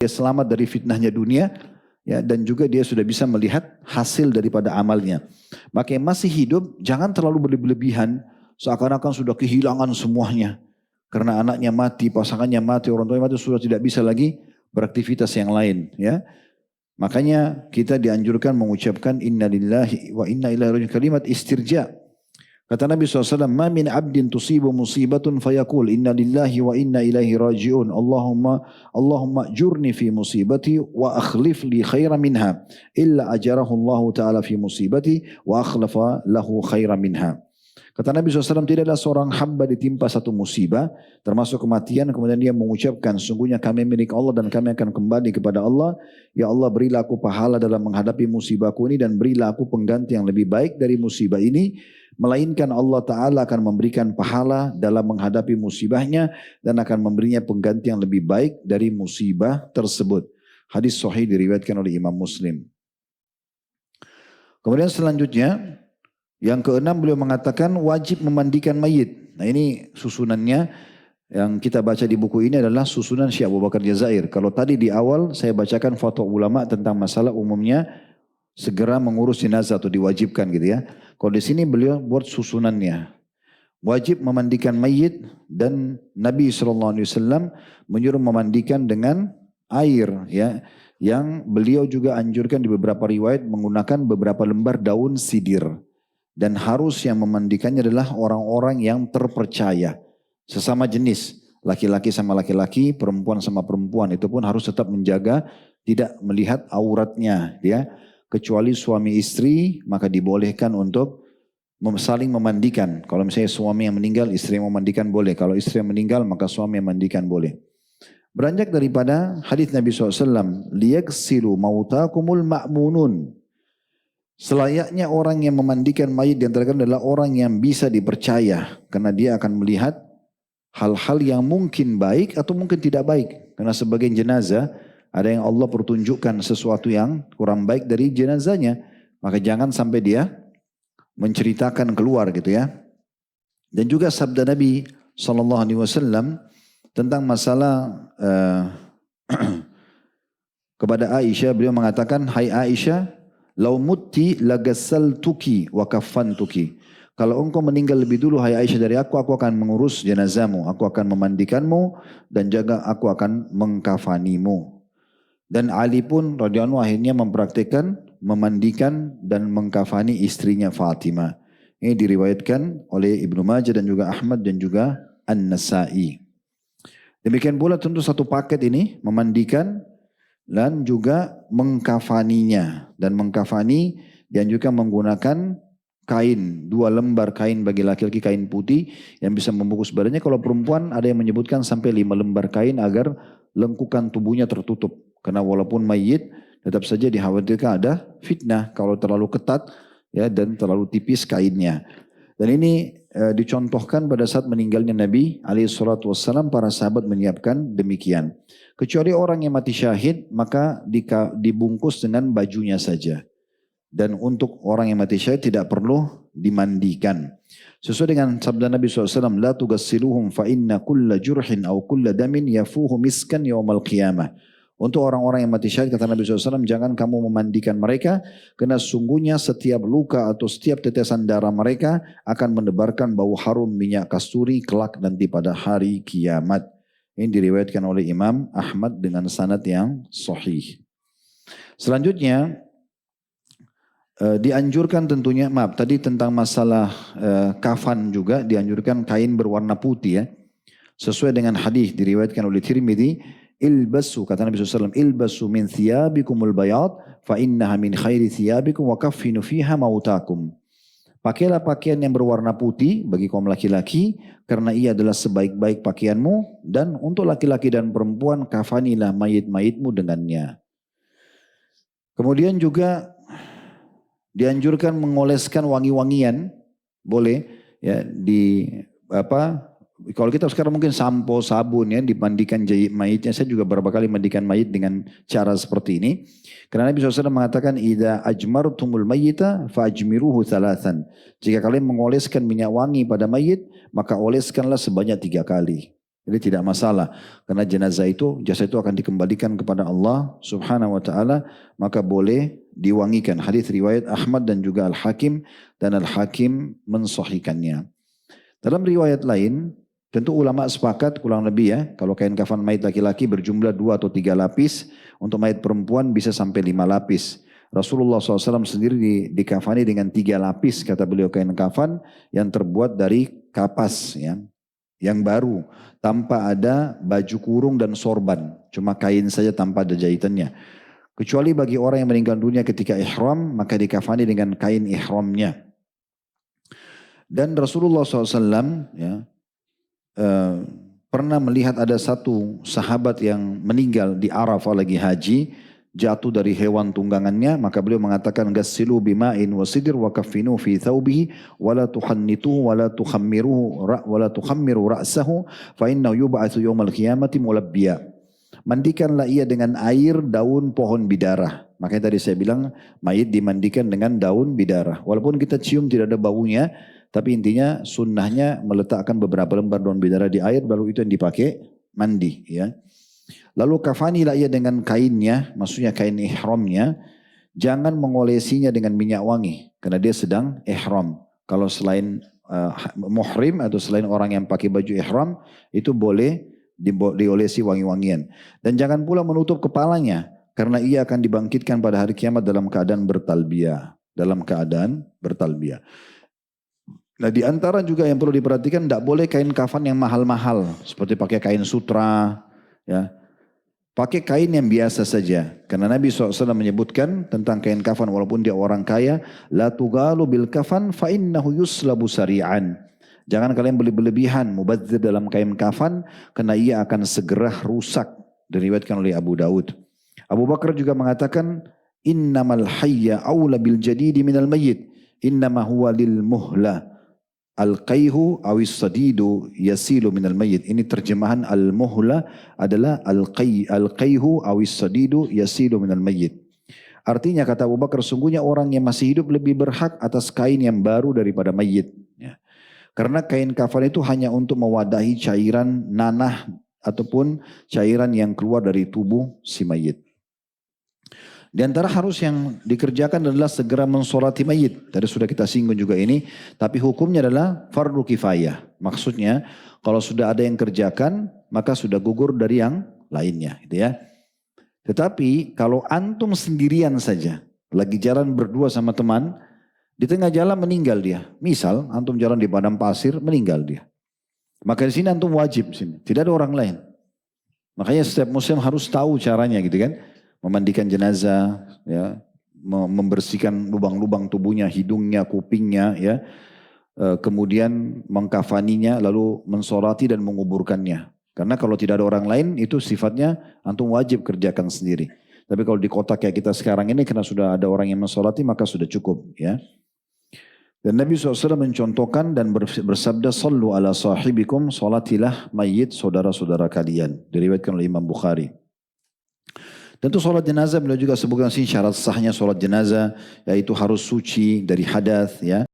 dia selamat dari fitnahnya dunia, ya, dan juga dia sudah bisa melihat hasil daripada amalnya. Maka yang masih hidup jangan terlalu berlebihan, seakan-akan sudah kehilangan semuanya. Karena anaknya mati, pasangannya mati, orang tuanya mati, sudah tidak bisa lagi beraktivitas yang lain. Ya, makanya kita dianjurkan mengucapkan Inna lillahi wa inna ilaihi raji'un, kalimat istirja. Kata Nabi SAW, "Ma min abdin tusibu musibatun fayaqul inna lillahi wa inna ilaihi raji'un. Allahumma jurni fi musibati wa akhlif li khaira minha. Illa ajarahu Allah Ta'ala fi musibati wa akhlafa lahu khaira minha." Kata Nabi SAW, tidak ada seorang hamba ditimpa satu musibah, termasuk kematian, kemudian dia mengucapkan, sungguhnya kami milik Allah dan kami akan kembali kepada Allah. Ya Allah, berilah aku pahala dalam menghadapi musibahku ini dan berilah aku pengganti yang lebih baik dari musibah ini. Melainkan Allah Ta'ala akan memberikan pahala dalam menghadapi musibahnya dan akan memberinya pengganti yang lebih baik dari musibah tersebut. Hadis sahih diriwayatkan oleh Imam Muslim. Kemudian selanjutnya, yang keenam beliau mengatakan wajib memandikan mayit. Nah ini susunannya yang kita baca di buku ini adalah susunan Syekh Abu Bakar Jazair. Kalau tadi di awal saya bacakan fatwa ulama tentang masalah umumnya segera mengurus jenazah atau diwajibkan gitu ya. Kalau di sini beliau buat susunannya. Wajib memandikan mayit dan Nabi SAW menyuruh memandikan dengan air ya. Yang beliau juga anjurkan di beberapa riwayat menggunakan beberapa lembar daun sidir. Dan harus yang memandikannya adalah orang-orang yang terpercaya. Sesama jenis, laki-laki sama laki-laki, perempuan sama perempuan. Itu pun harus tetap menjaga tidak melihat auratnya ya. Kecuali suami istri maka dibolehkan untuk saling memandikan. Kalau misalnya suami yang meninggal istri yang memandikan boleh. Kalau istri yang meninggal maka suami yang memandikan boleh. Beranjak daripada hadis Nabi SAW. Liyaksilu mautakumul ma'munun. Selayaknya orang yang memandikan mayit di antara kalian adalah orang yang bisa dipercaya. Karena dia akan melihat hal-hal yang mungkin baik atau mungkin tidak baik. Karena sebagian jenazah ada yang Allah pertunjukkan sesuatu yang kurang baik dari jenazahnya. Maka jangan sampai dia menceritakan keluar gitu ya. Dan juga sabda Nabi SAW tentang masalah kepada Aisyah. Beliau mengatakan, hai Aisyah, lau mutti lagassaltuki wa kaffantuki. Kalau engkau meninggal lebih dulu hai Aisyah dari aku akan mengurus jenazahmu. Aku akan memandikanmu dan juga aku akan mengkafanimu. Dan Ali pun radhiyallahu akhirnya mempraktikkan memandikan dan mengkafani istrinya Fatimah. Ini diriwayatkan oleh Ibnu Majah dan juga Ahmad dan juga An-Nasa'i. Demikian pula tentu satu paket ini memandikan dan juga mengkafaninya. Dan mengkafani dianjurkan menggunakan kain, 2 lembar kain bagi laki-laki, kain putih yang bisa membungkus badannya. Kalau perempuan ada yang menyebutkan sampai 5 lembar kain agar lengkukan tubuhnya tertutup. Karena walaupun mayit tetap saja dikhawatirkan ada fitnah kalau terlalu ketat ya dan terlalu tipis kainnya. Dan ini dicontohkan pada saat meninggalnya Nabi SAW, para sahabat menyiapkan demikian. Kecuali orang yang mati syahid maka dibungkus dengan bajunya saja. Dan untuk orang yang mati syahid tidak perlu dimandikan. Sesuai dengan sabda Nabi SAW, la tugassiluhum fa inna kulla jurhin aw kulla damin yafuhu miskan yawmal qiyamah. Untuk orang-orang yang mati syahid, kata Nabi SAW, jangan kamu memandikan mereka, karena sungguhnya setiap luka atau setiap tetesan darah mereka akan menebarkan bau harum minyak kasturi kelak nanti pada hari kiamat. Ini diriwayatkan oleh Imam Ahmad dengan sanad yang sahih. Selanjutnya, dianjurkan tentunya, tadi tentang masalah kafan juga dianjurkan kain berwarna putih ya. Sesuai dengan hadis diriwayatkan oleh Tirmidzi, ilbasu, kata Nabi SAW, ilbasu min thiyabikumul bayad fa innaha min khairi thiyabikum wa kaffinu fiha mautakum. Pakailah pakaian yang berwarna putih bagi kaum laki-laki karena ia adalah sebaik-baik pakaianmu, dan untuk laki-laki dan perempuan kafanilah mayit-mayitmu dengannya. Kemudian juga dianjurkan mengoleskan wangi-wangian, boleh ya kalau kita sekarang mungkin sampo, sabun ya dimandikan mayitnya. Saya juga beberapa kali mandikan mayit dengan cara seperti ini. Karena Nabi SAW mengatakan, idza ajmartumul mayyita fajmiruhu thalathan. Jika kalian mengoleskan minyak wangi pada mayit, maka oleskanlah sebanyak 3 kali. Jadi tidak masalah. Karena jenazah itu, jasad itu akan dikembalikan kepada Allah subhanahu wa ta'ala. Maka boleh diwangikan. Hadis riwayat Ahmad dan juga Al-Hakim. Dan Al-Hakim mensahihkannya. Dalam riwayat lain, tentu ulama sepakat kurang lebih ya. Kalau kain kafan mayit laki-laki berjumlah 2 atau 3 lapis. Untuk mayit perempuan bisa sampai 5 lapis. Rasulullah SAW sendiri dikafani dengan 3 lapis, kata beliau, kain kafan yang terbuat dari kapas ya, yang baru, tanpa ada baju kurung dan sorban, cuma kain saja tanpa ada jahitannya. Kecuali bagi orang yang meninggal dunia ketika ihram, maka dikafani dengan kain ihramnya. Dan Rasulullah SAW ya, pernah melihat ada satu sahabat yang meninggal di Arafah lagi haji, jatuh dari hewan tunggangannya, maka beliau mengatakan gassilu bima'in wa sidr wa kaffinu fi thawbihi wa la tuhannituhu wa la tukhammiru ra'sahu fa innahu yub'atsu yaumal qiyamati mulabbiya. Mandikanlah ia dengan air daun pohon bidarah. Makanya tadi saya bilang mayit dimandikan dengan daun bidarah. Walaupun kita cium tidak ada baunya, tapi intinya sunnahnya meletakkan beberapa lembar daun bidarah di air, baru itu yang dipakai mandi ya. Lalu kafanilah ia dengan kainnya, maksudnya kain ihramnya. Jangan mengolesinya dengan minyak wangi, karena dia sedang ihram. Kalau selain muhrim atau selain orang yang pakai baju ihram, itu boleh diolesi wangi-wangian. Dan jangan pula menutup kepalanya, karena ia akan dibangkitkan pada hari kiamat dalam keadaan bertalbiyah. Nah, di antara juga yang perlu diperhatikan, tidak boleh kain kafan yang mahal-mahal, seperti pakai kain sutra, ya. Pakai kain yang biasa saja. Karena Nabi SAW menyebutkan tentang kain kafan walaupun dia orang kaya. La tugalu bil kafan fa innahu yuslabu sari'an. Jangan kalian berlebihan mubadzir dalam kain kafan. Karena ia akan segera rusak. Diriwayatkan oleh Abu Daud. Abu Bakar juga mengatakan. Innamal hayya awla bil jadidi minal mayyit. Innama huwa lil muhla. Al-qayhu awis sadidu yasilu minal mayyit. Ini terjemahan al-muhla adalah al-qayhu awis sadidu yasilu minal mayyit. Artinya kata Abu Bakar, sungguhnya orang yang masih hidup lebih berhak atas kain yang baru daripada mayyit. Ya. Karena kain kafan itu hanya untuk mewadahi cairan nanah ataupun cairan yang keluar dari tubuh si mayyit. Di antara harus yang dikerjakan adalah segera mensolati mayit. Tadi sudah kita singgung juga ini. Tapi hukumnya adalah fardu kifayah. Maksudnya kalau sudah ada yang kerjakan maka sudah gugur dari yang lainnya. Gitu ya. Tetapi kalau antum sendirian saja. Lagi jalan berdua sama teman. Di tengah jalan meninggal dia. Misal antum jalan di padang pasir meninggal dia. Maka di sini antum wajib sini. Tidak ada orang lain. Makanya setiap muslim harus tahu caranya gitu kan. Memandikan jenazah, ya, membersihkan lubang-lubang tubuhnya, hidungnya, kupingnya, ya, kemudian mengkafaninya, lalu mensolati dan menguburkannya. Karena kalau tidak ada orang lain, itu sifatnya antum wajib kerjakan sendiri. Tapi kalau di kota kayak kita sekarang ini, karena sudah ada orang yang mensolati, maka sudah cukup. Ya. Dan Nabi SAW mencontohkan dan bersabda, Sallu ala sahibikum, salatilah mayyit saudara-saudara kalian. Diriwayatkan oleh Imam Bukhari. Tentu sholat jenazah beliau juga sebutkan sini syarat sahnya sholat jenazah yaitu harus suci dari hadas ya.